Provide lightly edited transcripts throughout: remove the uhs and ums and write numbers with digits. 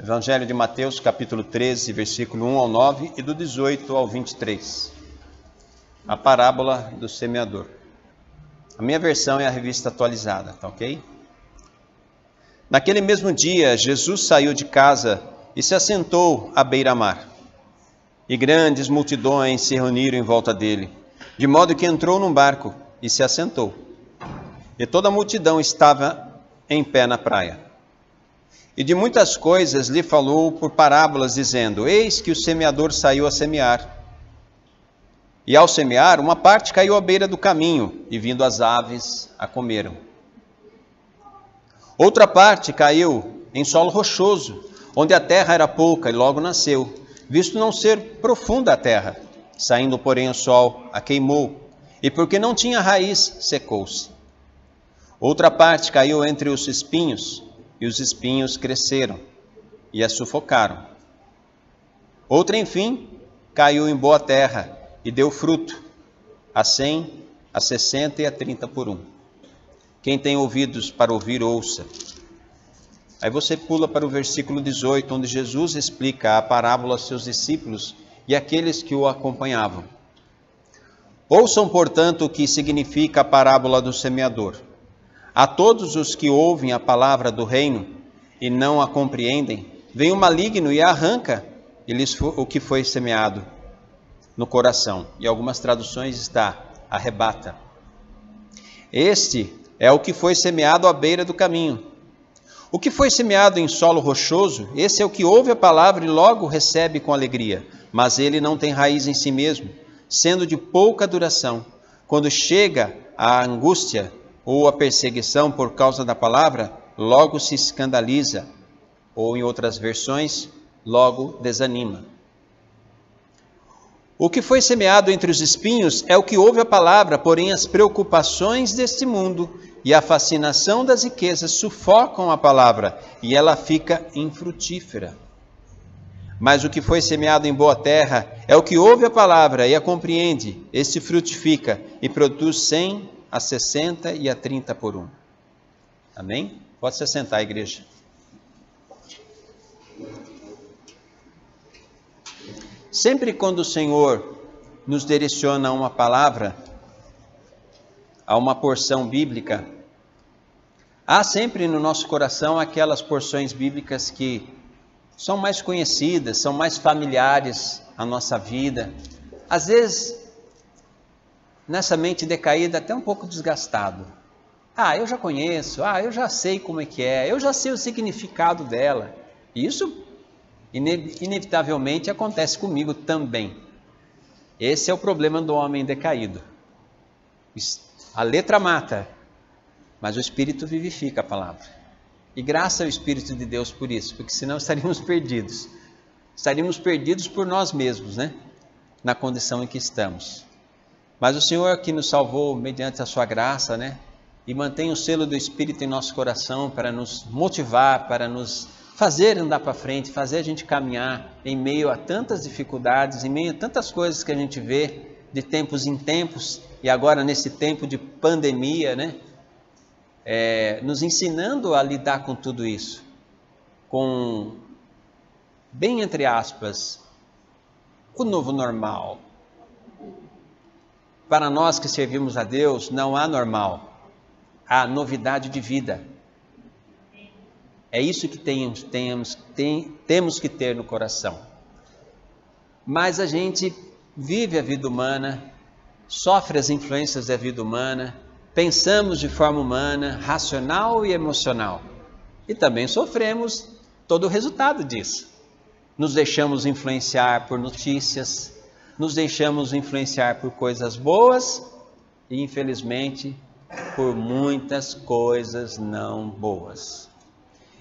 Evangelho de Mateus, capítulo 13, versículo 1 ao 9 e do 18 ao 23. A parábola do semeador. A minha versão é a revista atualizada, tá ok? Naquele mesmo dia, Jesus saiu de casa e se assentou à beira-mar. E grandes multidões se reuniram em volta dele, de modo que entrou num barco e se assentou. E toda a multidão estava em pé na praia. E de muitas coisas lhe falou por parábolas, dizendo: Eis que o semeador saiu a semear. E ao semear, uma parte caiu à beira do caminho, e vindo as aves a comeram. Outra parte caiu em solo rochoso, onde a terra era pouca, e logo nasceu, visto não ser profunda a terra. Saindo, porém, o sol a queimou, e porque não tinha raiz, secou-se. Outra parte caiu entre os espinhos, e os espinhos cresceram e a sufocaram. Outra, enfim, caiu em boa terra e deu fruto, a 100, a 60 e a 30 por 1. Quem tem ouvidos para ouvir, ouça. Aí você pula para o versículo 18, onde Jesus explica a parábola aos seus discípulos e àqueles que o acompanhavam. Ouçam, portanto, o que significa a parábola do semeador. A todos os que ouvem a palavra do reino e não a compreendem, vem o maligno e arranca o que foi semeado no coração. Em algumas traduções está, arrebata. Este é o que foi semeado à beira do caminho. O que foi semeado em solo rochoso, esse é o que ouve a palavra e logo recebe com alegria, mas ele não tem raiz em si mesmo, sendo de pouca duração. Quando chega a angústia ou a perseguição por causa da palavra, logo se escandaliza, ou em outras versões, logo desanima. O que foi semeado entre os espinhos é o que ouve a palavra, porém as preocupações deste mundo e a fascinação das riquezas sufocam a palavra e ela fica infrutífera. Mas o que foi semeado em boa terra é o que ouve a palavra e a compreende, este frutifica e produz 100, a 60 e a 30 por 1. Amém? Pode se sentar, igreja. Sempre quando o Senhor nos direciona a uma palavra, a uma porção bíblica, há sempre no nosso coração aquelas porções bíblicas que são mais conhecidas, são mais familiares à nossa vida. Às vezes, nessa mente decaída, até um pouco desgastado. Eu já conheço, eu já sei como é que é, eu já sei o significado dela. Isso, inevitavelmente, acontece comigo também. Esse é o problema do homem decaído. A letra mata, mas o Espírito vivifica a palavra. E graças ao Espírito de Deus por isso, porque senão estaríamos perdidos. Estaríamos perdidos por nós mesmos, né? Na condição em que estamos. Mas o Senhor que nos salvou mediante a sua graça, né? E mantém o selo do Espírito em nosso coração para nos motivar, para nos fazer andar para frente, fazer a gente caminhar em meio a tantas dificuldades, em meio a tantas coisas que a gente vê de tempos em tempos, e agora nesse tempo de pandemia, né? Nos ensinando a lidar com tudo isso, com, bem entre aspas, o novo normal. Para nós que servimos a Deus, não há normal, há novidade de vida. É isso que temos que ter no coração. Mas a gente vive a vida humana, sofre as influências da vida humana, pensamos de forma humana, racional e emocional. E também sofremos todo o resultado disso. Nos deixamos influenciar por notícias, nos deixamos influenciar por coisas boas e, infelizmente, por muitas coisas não boas.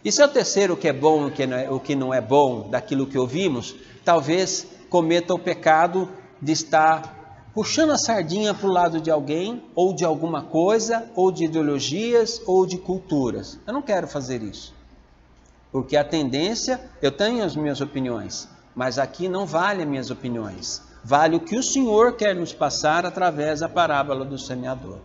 E se é o terceiro, o que é bom e o que não é bom daquilo que ouvimos, talvez cometa o pecado de estar puxando a sardinha para o lado de alguém, ou de alguma coisa, ou de ideologias, ou de culturas. Eu não quero fazer isso. Porque a tendência, eu tenho as minhas opiniões, mas aqui não vale as minhas opiniões. Vale o que o Senhor quer nos passar através da parábola do semeador.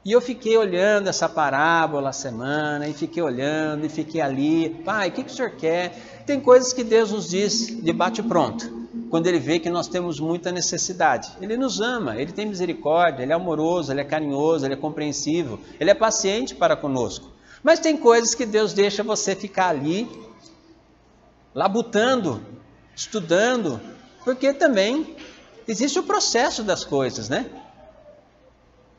E eu fiquei olhando essa parábola a semana, e fiquei olhando, e fiquei ali. Pai, o que o Senhor quer? Tem coisas que Deus nos diz de bate-pronto, quando Ele vê que nós temos muita necessidade. Ele nos ama, Ele tem misericórdia, Ele é amoroso, Ele é carinhoso, Ele é compreensivo, Ele é paciente para conosco. Mas tem coisas que Deus deixa você ficar ali, labutando, estudando, porque também existe o processo das coisas, né?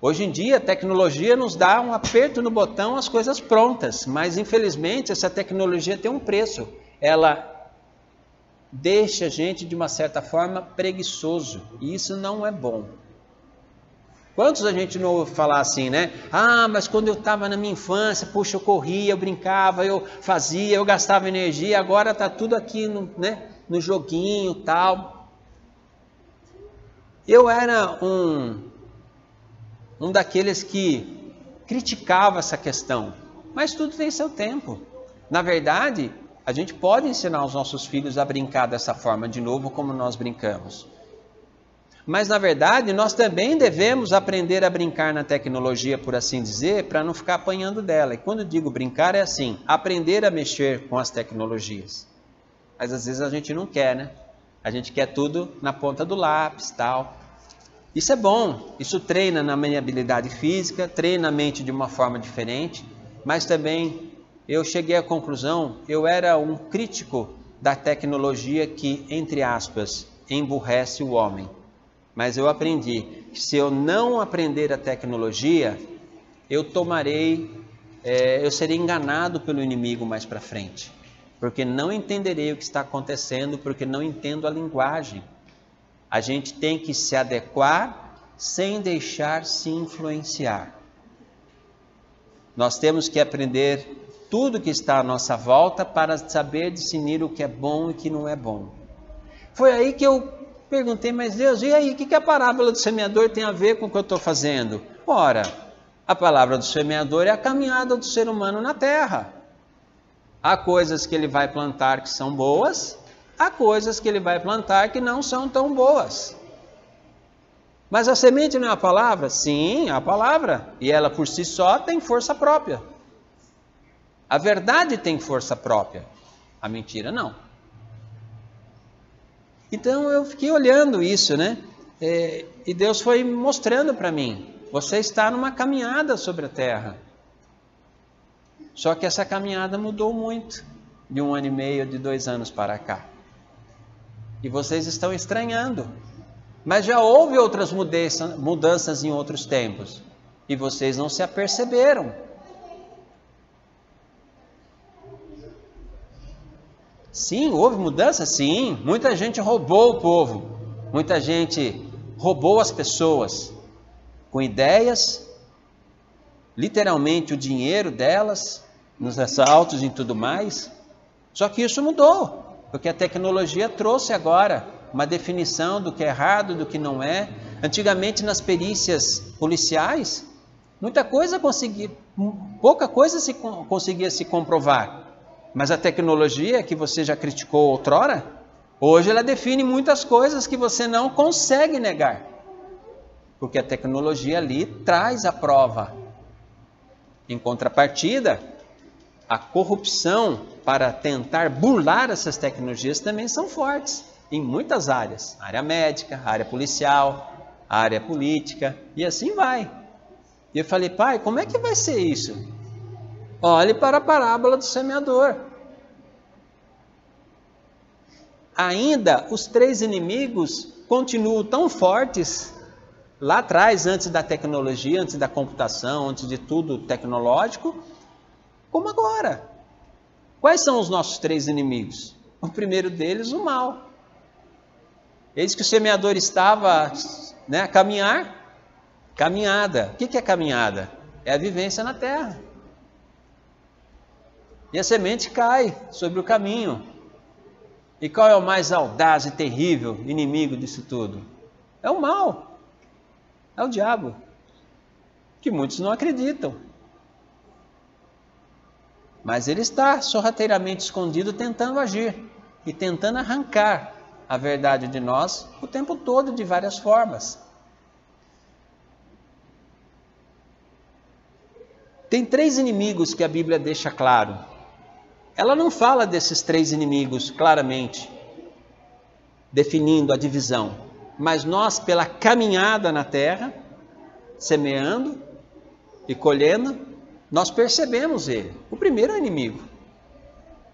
Hoje em dia a tecnologia nos dá um aperto no botão, as coisas prontas, mas infelizmente essa tecnologia tem um preço. Ela deixa a gente de uma certa forma preguiçoso, e isso não é bom. Quantos a gente não ouve falar assim, né? Ah, mas quando eu estava na minha infância, puxa, eu corria, eu brincava, eu fazia, eu gastava energia, agora está tudo aqui no joguinho e tal. Eu era um daqueles que criticava essa questão, mas tudo tem seu tempo. Na verdade, a gente pode ensinar os nossos filhos a brincar dessa forma de novo, como nós brincamos. Mas, na verdade, nós também devemos aprender a brincar na tecnologia, por assim dizer, para não ficar apanhando dela. E quando eu digo brincar, é assim, aprender a mexer com as tecnologias. Mas, às vezes, a gente não quer, né? A gente quer tudo na ponta do lápis, tal. Isso é bom, isso treina na minha habilidade física, treina a mente de uma forma diferente, mas também eu cheguei à conclusão, eu era um crítico da tecnologia que, entre aspas, emburrece o homem. Mas eu aprendi que se eu não aprender a tecnologia, eu serei enganado pelo inimigo mais para frente. Porque não entenderei o que está acontecendo, porque não entendo a linguagem. A gente tem que se adequar sem deixar se influenciar. Nós temos que aprender tudo que está à nossa volta para saber discernir o que é bom e o que não é bom. Foi aí que eu perguntei, mas Deus, e aí, o que a parábola do semeador tem a ver com o que eu estou fazendo? Ora, a palavra do semeador é a caminhada do ser humano na terra. Há coisas que ele vai plantar que são boas, há coisas que ele vai plantar que não são tão boas. Mas a semente não é a palavra? Sim, é a palavra. E ela por si só tem força própria. A verdade tem força própria. A mentira não. Então eu fiquei olhando isso, né? E Deus foi mostrando para mim. Você está numa caminhada sobre a terra. Só que essa caminhada mudou muito. De 1 ano e meio, de 2 anos para cá. E vocês estão estranhando. Mas já houve outras mudanças em outros tempos. E vocês não se aperceberam. Sim, houve mudança? Sim. Muita gente roubou o povo. Muita gente roubou as pessoas. Com ideias. Literalmente o dinheiro delas. Nos assaltos e tudo mais. Só que isso mudou. Porque a tecnologia trouxe agora uma definição do que é errado, do que não é. Antigamente nas perícias policiais, pouca coisa conseguia se comprovar. Mas a tecnologia que você já criticou outrora, hoje ela define muitas coisas que você não consegue negar. Porque a tecnologia ali traz a prova. Em contrapartida, a corrupção para tentar burlar essas tecnologias também são fortes. Em muitas áreas. Área médica, área policial, área política e assim vai. E eu falei, pai, como é que vai ser isso? Olhe para a parábola do semeador. Ainda os 3 inimigos continuam tão fortes lá atrás, antes da tecnologia, antes da computação, antes de tudo tecnológico, como agora. Quais são os nossos 3 inimigos? O primeiro deles, o mal. Eis que o semeador estava a caminhar. Caminhada. O que é caminhada? É a vivência na terra. E a semente cai sobre o caminho. E qual é o mais audaz e terrível inimigo disso tudo? É o mal. É o diabo. Que muitos não acreditam. Mas ele está sorrateiramente escondido tentando agir. E tentando arrancar a verdade de nós o tempo todo de várias formas. Tem 3 inimigos que a Bíblia deixa claro. Ela não fala desses 3 inimigos claramente, definindo a divisão. Mas nós, pela caminhada na terra, semeando e colhendo, nós percebemos ele. O primeiro é o inimigo.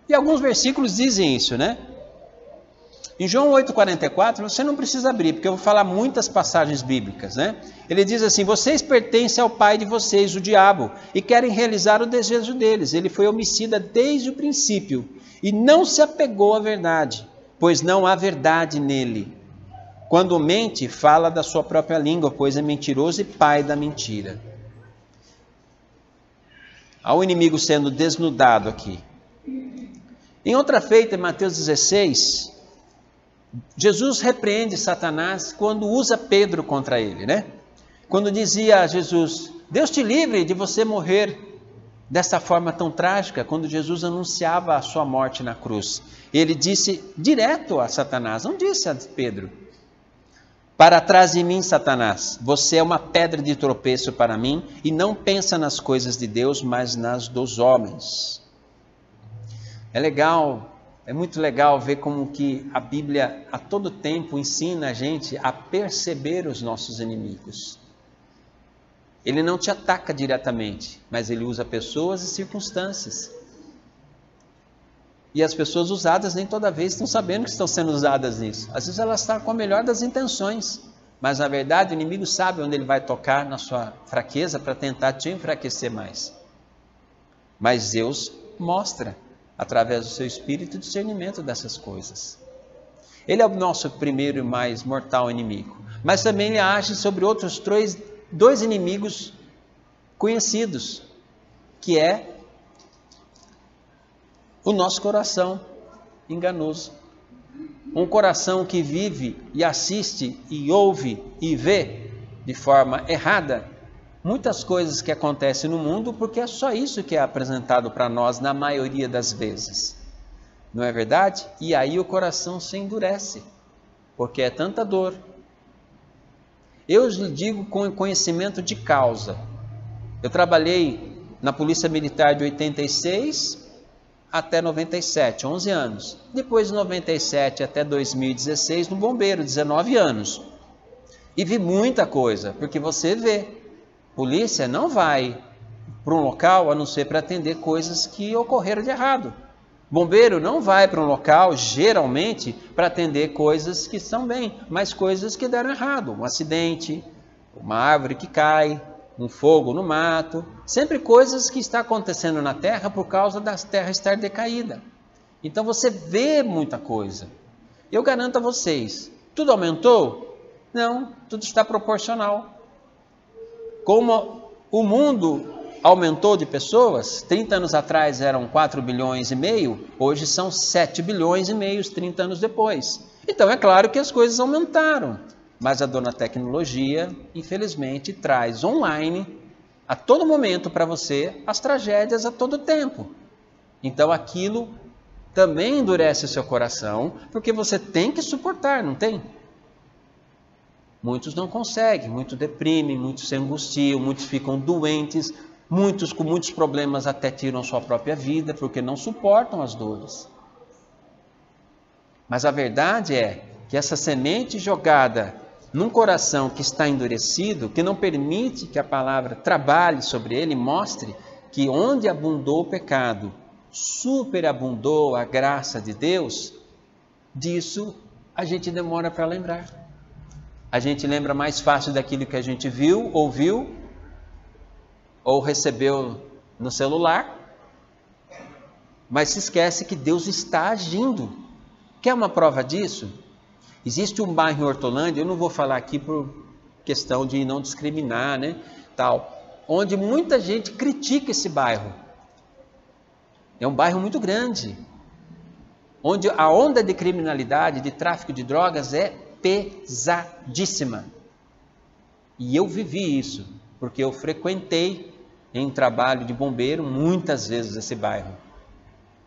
E alguns versículos dizem isso, né? Em João 8,44, você não precisa abrir, porque eu vou falar muitas passagens bíblicas, né? Ele diz assim: vocês pertencem ao pai de vocês, o diabo, e querem realizar o desejo deles. Ele foi homicida desde o princípio, e não se apegou à verdade, pois não há verdade nele. Quando mente, fala da sua própria língua, pois é mentiroso e pai da mentira. Há o inimigo sendo desnudado aqui. Em outra feita, em Mateus 16... Jesus repreende Satanás quando usa Pedro contra ele, né? Quando dizia a Jesus: Deus te livre de você morrer dessa forma tão trágica, quando Jesus anunciava a sua morte na cruz. Ele disse direto a Satanás, não disse a Pedro: para trás de mim, Satanás, você é uma pedra de tropeço para mim e não pensa nas coisas de Deus, mas nas dos homens. É muito legal ver como que a Bíblia a todo tempo ensina a gente a perceber os nossos inimigos. Ele não te ataca diretamente, mas ele usa pessoas e circunstâncias. E as pessoas usadas nem toda vez estão sabendo que estão sendo usadas nisso. Às vezes elas estão com a melhor das intenções, mas na verdade o inimigo sabe onde ele vai tocar na sua fraqueza para tentar te enfraquecer mais. Mas Deus mostra através do seu espírito, o discernimento dessas coisas. Ele é o nosso primeiro e mais mortal inimigo. Mas também ele age sobre outros 2 inimigos conhecidos, que é o nosso coração enganoso. Um coração que vive e assiste e ouve e vê de forma errada muitas coisas que acontecem no mundo, porque é só isso que é apresentado para nós na maioria das vezes. Não é verdade? E aí o coração se endurece, porque é tanta dor. Eu lhe digo com conhecimento de causa. Eu trabalhei na Polícia Militar de 86 até 97, 11 anos. Depois de 97 até 2016 no Bombeiro, 19 anos. E vi muita coisa, porque você vê. Polícia não vai para um local a não ser para atender coisas que ocorreram de errado. Bombeiro não vai para um local, geralmente, para atender coisas que estão bem, mas coisas que deram errado. Um acidente, uma árvore que cai, um fogo no mato. Sempre coisas que estão acontecendo na terra por causa da terra estar decaída. Então você vê muita coisa. Eu garanto a vocês, tudo aumentou? Não, tudo está proporcional. Como o mundo aumentou de pessoas, 30 anos atrás eram 4 bilhões e meio, hoje são 7 bilhões e meio, 30 anos depois. Então é claro que as coisas aumentaram, mas a dona tecnologia, infelizmente, traz online, a todo momento para você, as tragédias a todo tempo. Então aquilo também endurece o seu coração, porque você tem que suportar, não tem? Muitos não conseguem, muitos deprimem, muitos se angustiam, muitos ficam doentes, muitos com muitos problemas até tiram sua própria vida, porque não suportam as dores. Mas a verdade é que essa semente jogada num coração que está endurecido, que não permite que a palavra trabalhe sobre ele, mostre que onde abundou o pecado, superabundou a graça de Deus, disso a gente demora para lembrar. A gente lembra mais fácil daquilo que a gente viu, ouviu, ou recebeu no celular, mas se esquece que Deus está agindo. Quer uma prova disso? Existe um bairro em Hortolândia, eu não vou falar aqui por questão de não discriminar, né, tal, onde muita gente critica esse bairro. É um bairro muito grande, onde a onda de criminalidade, de tráfico de drogas é pesadíssima. E eu vivi isso, porque eu frequentei em trabalho de bombeiro muitas vezes esse bairro.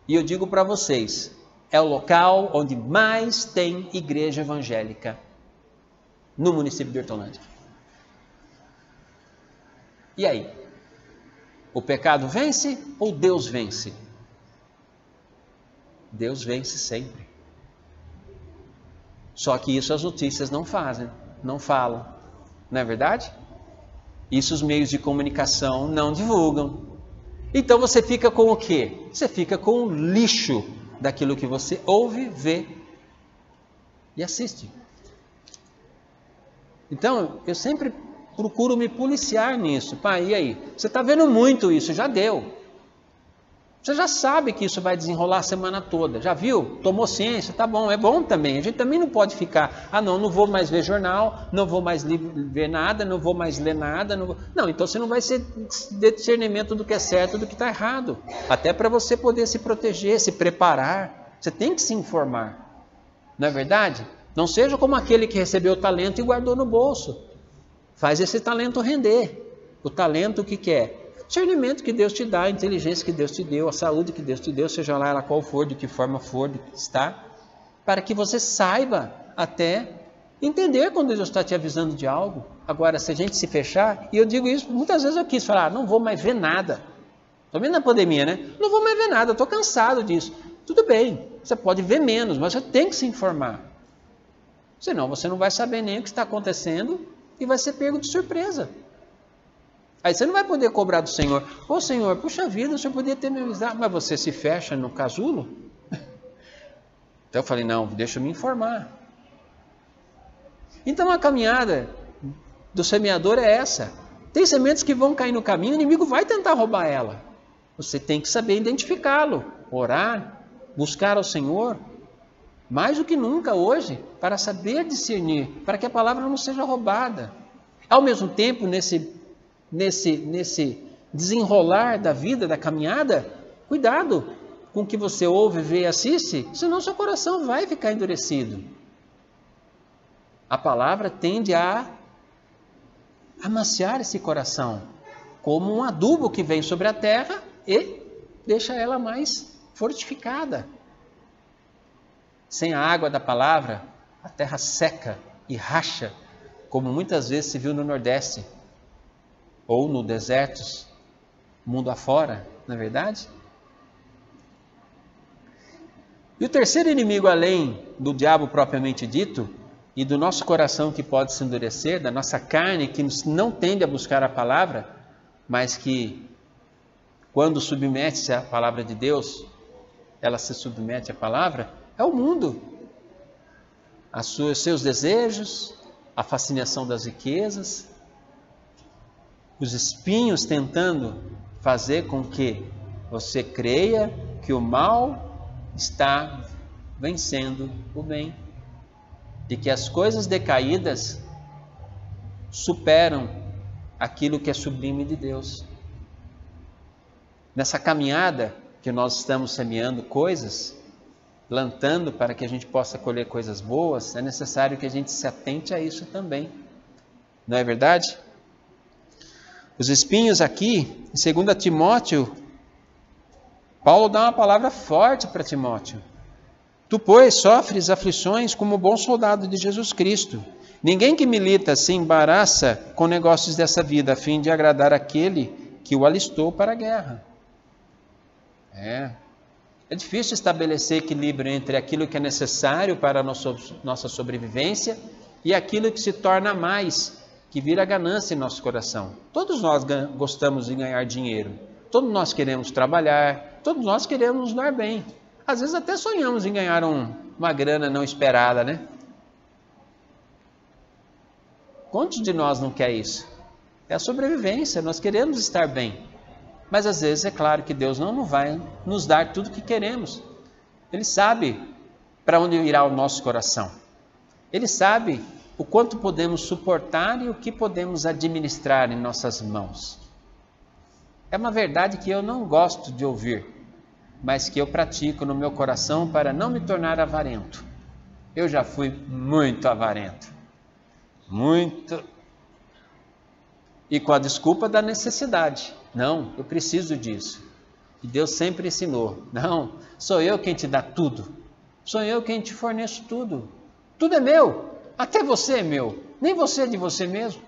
E eu digo para vocês, é o local onde mais tem igreja evangélica no município de Hortolândia. E aí? O pecado vence ou Deus vence? Deus vence sempre. Só que isso as notícias não fazem, não falam. Não é verdade? Isso os meios de comunicação não divulgam. Então você fica com o quê? Você fica com o lixo daquilo que você ouve, vê e assiste. Então, eu sempre procuro me policiar nisso. Pai, e aí? Você está vendo muito isso, já deu. Você já sabe que isso vai desenrolar a semana toda. Já viu? Tomou ciência? Tá bom, é bom também. A gente também não pode ficar, não vou mais ver jornal, não vou mais ver nada, não vou mais ler nada. Não, então você não vai ser discernimento do que é certo e do que está errado. Até para você poder se proteger, se preparar. Você tem que se informar. Não é verdade? Não seja como aquele que recebeu o talento e guardou no bolso. Faz esse talento render. O talento o que é? Discernimento que Deus te dá, a inteligência que Deus te deu, a saúde que Deus te deu, seja lá ela qual for, de que forma for, de que está, para que você saiba até entender quando Deus está te avisando de algo. Agora, se a gente se fechar, e eu digo isso, muitas vezes eu quis falar, não vou mais ver nada. Estou vendo na pandemia, né? Não vou mais ver nada, estou cansado disso. Tudo bem, você pode ver menos, mas você tem que se informar. Senão você não vai saber nem o que está acontecendo e vai ser pego de surpresa. Aí você não vai poder cobrar do Senhor. Ô Senhor, puxa vida, o Senhor podia ter me avisado. Mas você se fecha no casulo? Então eu falei, não, deixa eu me informar. Então a caminhada do semeador é essa. Tem sementes que vão cair no caminho, o inimigo vai tentar roubar ela. Você tem que saber identificá-lo, orar, buscar ao Senhor, mais do que nunca hoje, para saber discernir, para que a palavra não seja roubada. Ao mesmo tempo, nesse desenrolar da vida, da caminhada, cuidado com o que você ouve, vê e assiste, senão seu coração vai ficar endurecido. A palavra tende a amaciar esse coração, como um adubo que vem sobre a terra e deixa ela mais fortificada. Sem a água da palavra, a terra seca e racha, como muitas vezes se viu no Nordeste, ou no deserto, mundo afora, não é verdade? E o terceiro inimigo, além do diabo propriamente dito, e do nosso coração que pode se endurecer, da nossa carne que não tende a buscar a palavra, mas que, quando submete-se à palavra de Deus, ela se submete à palavra, é o mundo. Os seus desejos, a fascinação das riquezas, os espinhos tentando fazer com que você creia que o mal está vencendo o bem. E que as coisas decaídas superam aquilo que é sublime de Deus. Nessa caminhada que nós estamos semeando coisas, plantando para que a gente possa colher coisas boas, é necessário que a gente se atente a isso também. Não é verdade? Os espinhos aqui, em 2 Timóteo, Paulo dá uma palavra forte para Timóteo. Tu, pois, sofres aflições como bom soldado de Jesus Cristo. Ninguém que milita se embaraça com negócios dessa vida, a fim de agradar aquele que o alistou para a guerra. É difícil estabelecer equilíbrio entre aquilo que é necessário para a nossa sobrevivência e aquilo que se torna mais, que vira ganância em nosso coração. Todos nós gostamos de ganhar dinheiro, todos nós queremos trabalhar, todos nós queremos nos dar bem. Às vezes até sonhamos em ganhar uma grana não esperada, né? Quantos de nós não quer isso? É a sobrevivência, nós queremos estar bem. Mas às vezes é claro que Deus não vai nos dar tudo o que queremos. Ele sabe para onde irá o nosso coração. Ele sabe o quanto podemos suportar e o que podemos administrar em nossas mãos. É uma verdade que eu não gosto de ouvir, mas que eu pratico no meu coração para não me tornar avarento. Eu já fui muito avarento. Muito. E com a desculpa da necessidade. Não, eu preciso disso. E Deus sempre ensinou. Não, sou eu quem te dá tudo. Sou eu quem te forneço tudo. Tudo é meu. Até você é meu. Nem você é de você mesmo.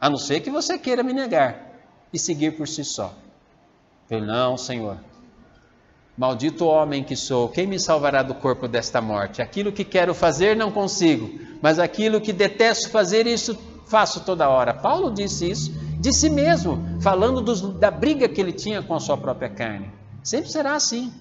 A não ser que você queira me negar e seguir por si só. Eu, não, Senhor. Maldito homem que sou, quem me salvará do corpo desta morte? Aquilo que quero fazer não consigo, mas aquilo que detesto fazer, isso faço toda hora. Paulo disse isso de si mesmo, falando da briga que ele tinha com a sua própria carne. Sempre será assim,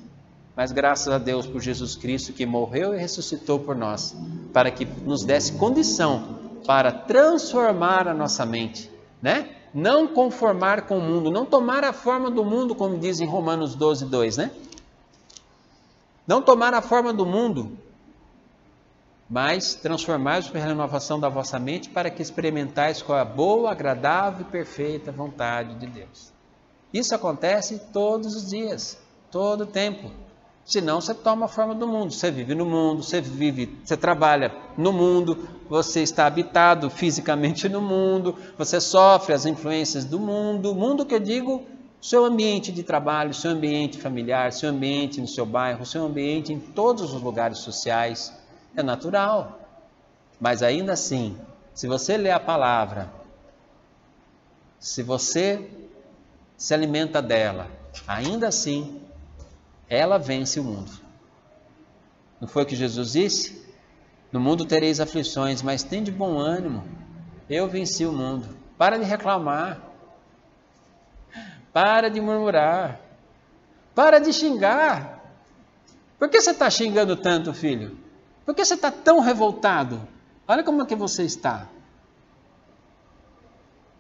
mas graças a Deus por Jesus Cristo que morreu e ressuscitou por nós, para que nos desse condição para transformar a nossa mente, né? Não conformar com o mundo, não tomar a forma do mundo, como diz em Romanos 12, 2, né? Não tomar a forma do mundo, mas transformar-vos pela renovação da vossa mente para que experimentais qual é a boa, agradável e perfeita vontade de Deus. Isso acontece todos os dias, todo o tempo. Senão você toma a forma do mundo, você vive no mundo, você trabalha no mundo, você está habitado fisicamente no mundo, você sofre as influências do mundo que eu digo, seu ambiente de trabalho, seu ambiente familiar, seu ambiente no seu bairro, seu ambiente em todos os lugares sociais, é natural. Mas ainda assim, se você lê a palavra, se você se alimenta dela, ainda assim, ela vence o mundo. Não foi o que Jesus disse? No mundo tereis aflições, mas tende bom ânimo. Eu venci o mundo. Para de reclamar. Para de murmurar. Para de xingar. Por que você está xingando tanto, filho? Por que você está tão revoltado? Olha como é que você está.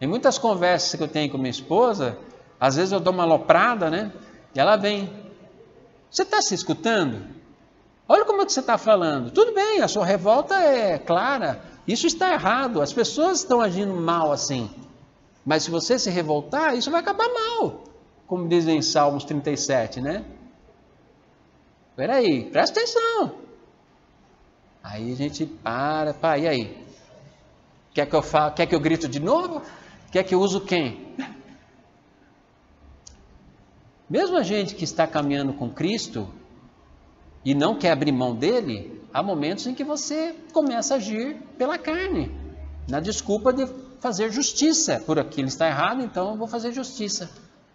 Em muitas conversas que eu tenho com minha esposa, às vezes eu dou uma aloprada, né? E ela vem. Você está se escutando? Olha como é que você está falando. Tudo bem, a sua revolta é clara. Isso está errado. As pessoas estão agindo mal assim. Mas se você se revoltar, isso vai acabar mal. Como dizem em Salmos 37, né? Espera aí, presta atenção. Aí a gente para, e aí? Quer que eu fale? Quer que eu grito de novo? Quer que eu use quem? Mesmo a gente que está caminhando com Cristo e não quer abrir mão dele, há momentos em que você começa a agir pela carne, na desculpa de fazer justiça. Por aquilo está errado, então eu vou fazer justiça.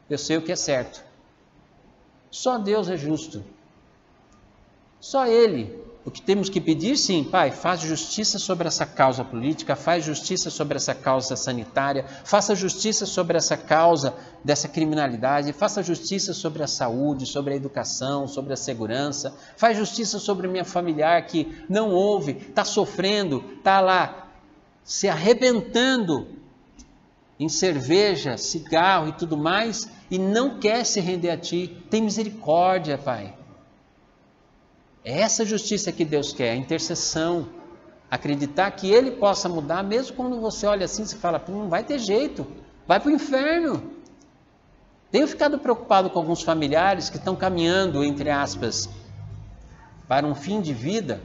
Eu sei o que é certo. Só Deus é justo. Só Ele. O que temos que pedir, sim, Pai, faz justiça sobre essa causa política, faz justiça sobre essa causa sanitária, faça justiça sobre essa causa dessa criminalidade, faça justiça sobre a saúde, sobre a educação, sobre a segurança, faz justiça sobre minha familiar que não ouve, está sofrendo, está lá se arrebentando em cerveja, cigarro e tudo mais, e não quer se render a Ti. Tem misericórdia, Pai. É essa justiça que Deus quer, a intercessão, acreditar que Ele possa mudar, mesmo quando você olha assim, você fala, não vai ter jeito, vai para o inferno. Tenho ficado preocupado com alguns familiares que estão caminhando, entre aspas, para um fim de vida,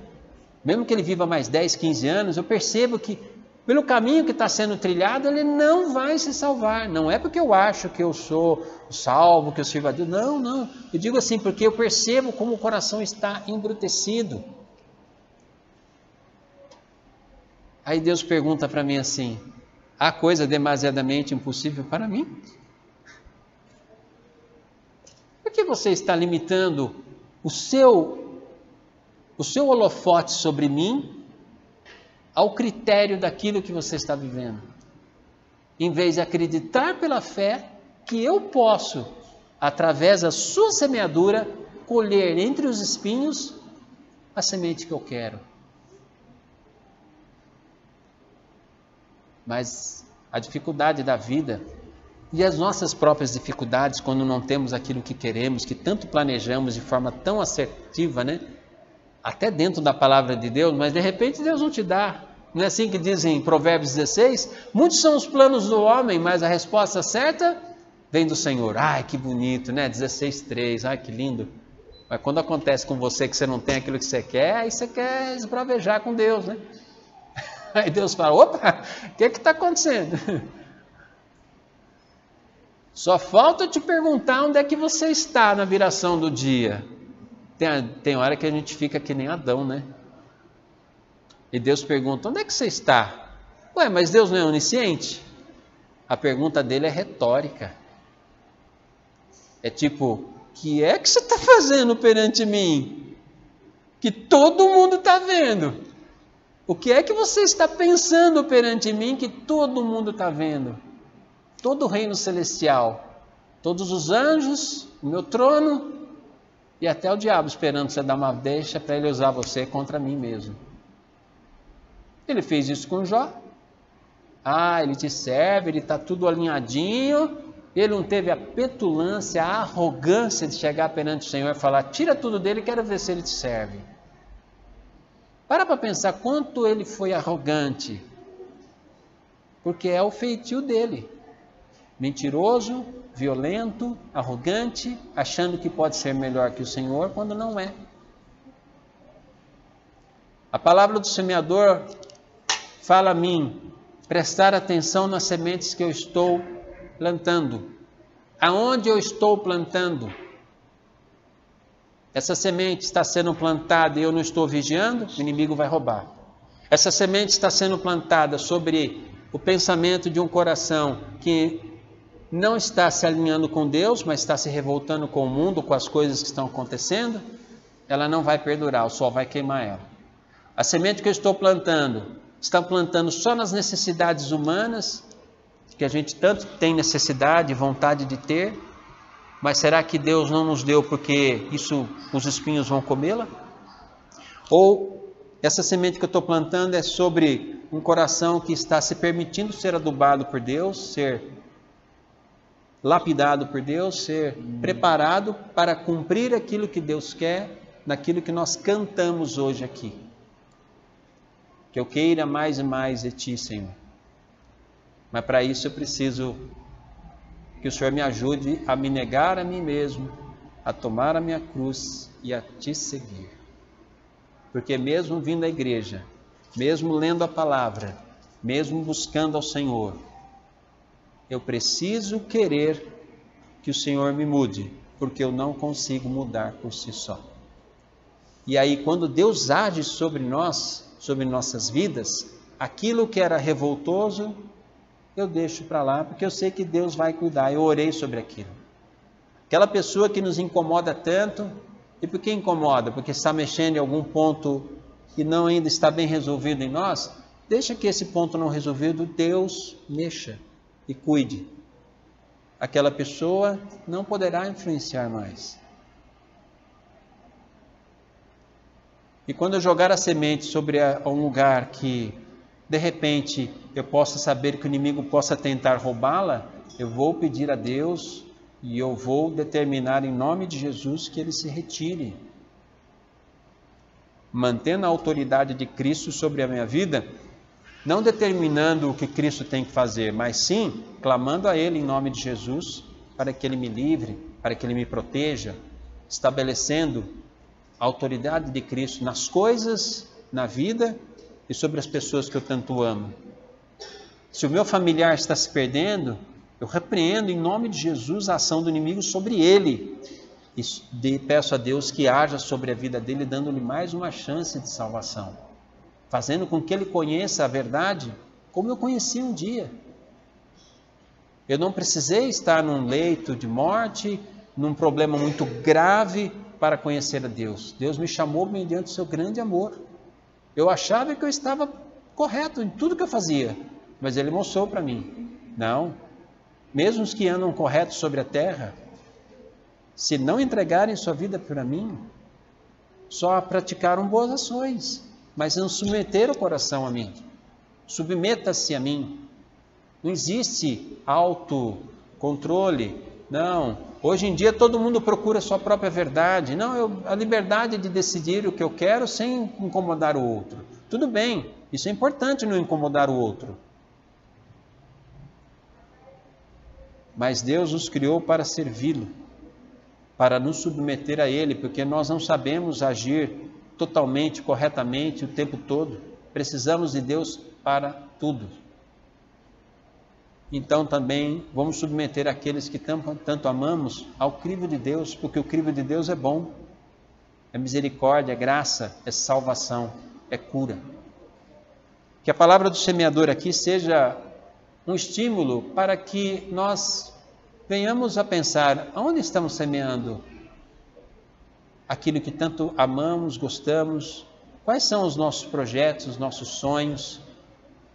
mesmo que ele viva mais 10, 15 anos, eu percebo que pelo caminho que está sendo trilhado, ele não vai se salvar. Não é porque eu acho que eu sou salvo, que eu sirvo a Deus. Não. Eu digo assim, porque eu percebo como o coração está embrutecido. Aí Deus pergunta para mim assim, há coisa demasiadamente impossível para mim? Por que você está limitando o seu holofote sobre mim ao critério daquilo que você está vivendo, em vez de acreditar pela fé que eu posso, através da sua semeadura, colher entre os espinhos a semente que eu quero. Mas a dificuldade da vida e as nossas próprias dificuldades, quando não temos aquilo que queremos, que tanto planejamos de forma tão assertiva, né? Até dentro da palavra de Deus, mas de repente Deus não te dá. Não é assim que dizem em Provérbios 16? Muitos são os planos do homem, mas a resposta certa vem do Senhor. Ai, que bonito, né? 16:3, ai, que lindo. Mas quando acontece com você que você não tem aquilo que você quer, aí você quer esbravejar com Deus, né? Aí Deus fala, opa, o que está acontecendo? Só falta eu te perguntar onde é que você está na viração do dia. Tem hora que a gente fica que nem Adão, né? E Deus pergunta, onde é que você está? Ué, mas Deus não é onisciente? A pergunta dele é retórica. É tipo, o que é que você está fazendo perante mim? Que todo mundo está vendo. O que é que você está pensando perante mim que todo mundo está vendo? Todo o reino celestial, todos os anjos, o meu trono e até o diabo esperando você dar uma deixa para ele usar você contra mim mesmo. Ele fez isso com Jó. Ele te serve, ele está tudo alinhadinho. Ele não teve a petulância, a arrogância de chegar perante o Senhor e falar, tira tudo dele, quero ver se ele te serve. Para pensar quanto ele foi arrogante, porque é o feitio dele. Mentiroso, violento, arrogante, achando que pode ser melhor que o Senhor, quando não é. A palavra do semeador fala a mim, prestar atenção nas sementes que eu estou plantando. Aonde eu estou plantando? Essa semente está sendo plantada e eu não estou vigiando, o inimigo vai roubar. Essa semente está sendo plantada sobre o pensamento de um coração que não está se alinhando com Deus, mas está se revoltando com o mundo, com as coisas que estão acontecendo, ela não vai perdurar, o sol vai queimar ela. A semente que eu estou plantando, está plantando só nas necessidades humanas, que a gente tanto tem necessidade e vontade de ter, mas será que Deus não nos deu porque isso os espinhos vão comê-la? Ou essa semente que eu estou plantando é sobre um coração que está se permitindo ser adubado por Deus, ser lapidado por Deus, ser preparado para cumprir aquilo que Deus quer, naquilo que nós cantamos hoje aqui. Que eu queira mais e mais de Ti, Senhor. Mas para isso eu preciso que o Senhor me ajude a me negar a mim mesmo, a tomar a minha cruz e a Te seguir. Porque mesmo vindo à igreja, mesmo lendo a palavra, mesmo buscando ao Senhor, eu preciso querer que o Senhor me mude, porque eu não consigo mudar por si só. E aí quando Deus age sobre nós, sobre nossas vidas, aquilo que era revoltoso, eu deixo para lá, porque eu sei que Deus vai cuidar, eu orei sobre aquilo. Aquela pessoa que nos incomoda tanto, e por que incomoda? Porque está mexendo em algum ponto que não ainda está bem resolvido em nós, deixa que esse ponto não resolvido, Deus mexa e cuide. Aquela pessoa não poderá influenciar mais. E quando eu jogar a semente sobre um lugar que, de repente, eu possa saber que o inimigo possa tentar roubá-la, eu vou pedir a Deus e eu vou determinar em nome de Jesus que ele se retire. Mantendo a autoridade de Cristo sobre a minha vida, não determinando o que Cristo tem que fazer, mas sim clamando a Ele em nome de Jesus, para que Ele me livre, para que Ele me proteja, estabelecendo a autoridade de Cristo nas coisas, na vida e sobre as pessoas que eu tanto amo. Se o meu familiar está se perdendo, eu repreendo em nome de Jesus a ação do inimigo sobre ele e peço a Deus que haja sobre a vida dele, dando-lhe mais uma chance de salvação, fazendo com que ele conheça a verdade como eu conheci um dia. Eu não precisei estar num leito de morte, num problema muito grave para conhecer a Deus. Deus me chamou mediante o seu grande amor. Eu achava que eu estava correto em tudo que eu fazia, mas Ele mostrou para mim, não, mesmo os que andam corretos sobre a terra, se não entregarem sua vida para mim, só praticaram boas ações, mas não submeteram o coração a mim. Submeta-se a mim. Não existe autocontrole, não. Hoje em dia todo mundo procura a sua própria verdade. Não, a liberdade de decidir o que eu quero sem incomodar o outro. Tudo bem, isso é importante, não incomodar o outro. Mas Deus nos criou para servi-lo, para nos submeter a Ele, porque nós não sabemos agir totalmente, corretamente, o tempo todo. Precisamos de Deus para tudo. Então também vamos submeter aqueles que tanto amamos ao crivo de Deus, porque o crivo de Deus é bom, é misericórdia, é graça, é salvação, é cura. Que a palavra do semeador aqui seja um estímulo para que nós venhamos a pensar, aonde estamos semeando aquilo que tanto amamos, gostamos? Quais são os nossos projetos, os nossos sonhos?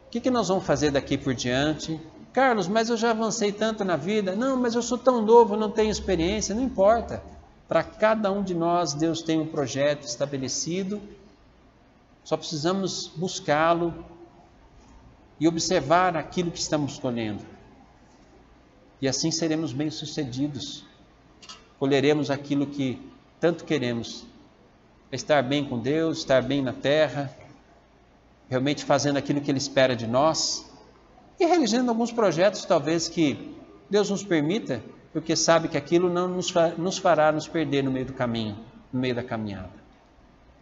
O que nós vamos fazer daqui por diante? Carlos, mas eu já avancei tanto na vida. Não, mas eu sou tão novo, não tenho experiência. Não importa. Para cada um de nós, Deus tem um projeto estabelecido. Só precisamos buscá-lo e observar aquilo que estamos colhendo. E assim seremos bem-sucedidos. Colheremos aquilo que tanto queremos. Estar bem com Deus, estar bem na terra, realmente fazendo aquilo que Ele espera de nós e realizando alguns projetos talvez que Deus nos permita, porque sabe que aquilo não nos fará nos perder no meio do caminho, no meio da caminhada.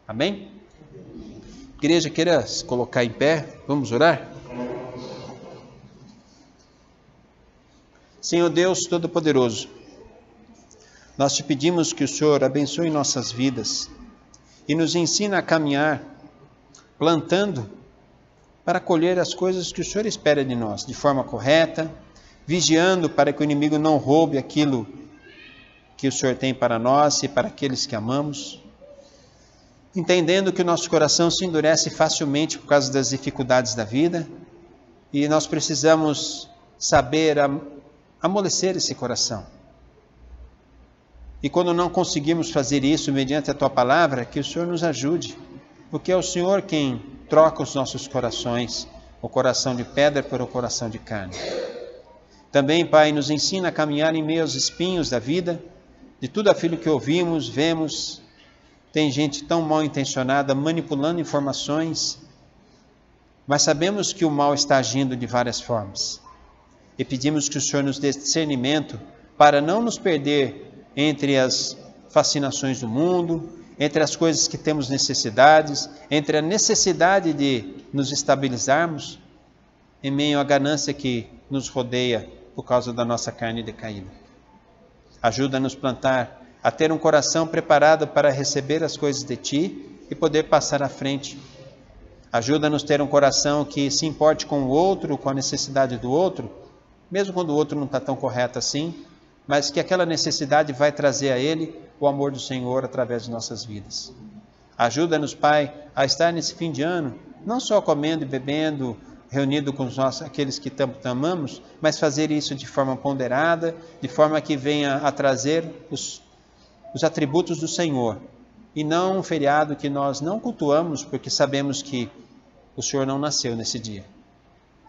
Amém? Igreja, queira se colocar em pé, vamos orar? Senhor Deus Todo-Poderoso, nós te pedimos que o Senhor abençoe nossas vidas e nos ensina a caminhar, plantando para colher as coisas que o Senhor espera de nós, de forma correta, vigiando para que o inimigo não roube aquilo que o Senhor tem para nós e para aqueles que amamos, entendendo que o nosso coração se endurece facilmente por causa das dificuldades da vida e nós precisamos saber amolecer esse coração. E quando não conseguimos fazer isso mediante a Tua palavra, que o Senhor nos ajude, porque é o Senhor quem troca os nossos corações, o coração de pedra por o coração de carne. Também, Pai, nos ensina a caminhar em meio aos espinhos da vida, de tudo aquilo que ouvimos, vemos. Tem gente tão mal intencionada manipulando informações, mas sabemos que o mal está agindo de várias formas. E pedimos que o Senhor nos dê discernimento para não nos perder entre as fascinações do mundo, entre as coisas que temos necessidades, entre a necessidade de nos estabilizarmos, em meio à ganância que nos rodeia por causa da nossa carne decaída. Ajuda-nos plantar, a ter um coração preparado para receber as coisas de Ti e poder passar à frente. Ajuda-nos a ter um coração que se importe com o outro, com a necessidade do outro, mesmo quando o outro não está tão correto assim, mas que aquela necessidade vai trazer a ele o amor do Senhor através de nossas vidas. Ajuda-nos, Pai, a estar nesse fim de ano, não só comendo e bebendo, reunido com aqueles que tanto amamos, mas fazer isso de forma ponderada, de forma que venha a trazer os atributos do Senhor, e não um feriado que nós não cultuamos, porque sabemos que o Senhor não nasceu nesse dia.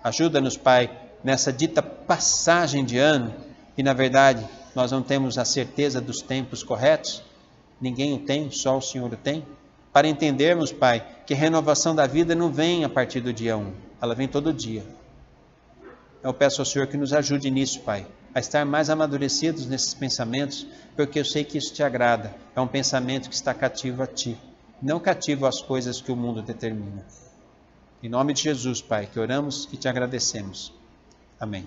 Ajuda-nos, Pai, nessa dita passagem de ano, e na verdade nós não temos a certeza dos tempos corretos, ninguém o tem, só o Senhor o tem, para entendermos, Pai, que a renovação da vida não vem a partir do dia 1, ela vem todo dia. Eu peço ao Senhor que nos ajude nisso, Pai, a estar mais amadurecidos nesses pensamentos, porque eu sei que isso te agrada, é um pensamento que está cativo a Ti, não cativo às coisas que o mundo determina. Em nome de Jesus, Pai, que oramos e te agradecemos. Amém.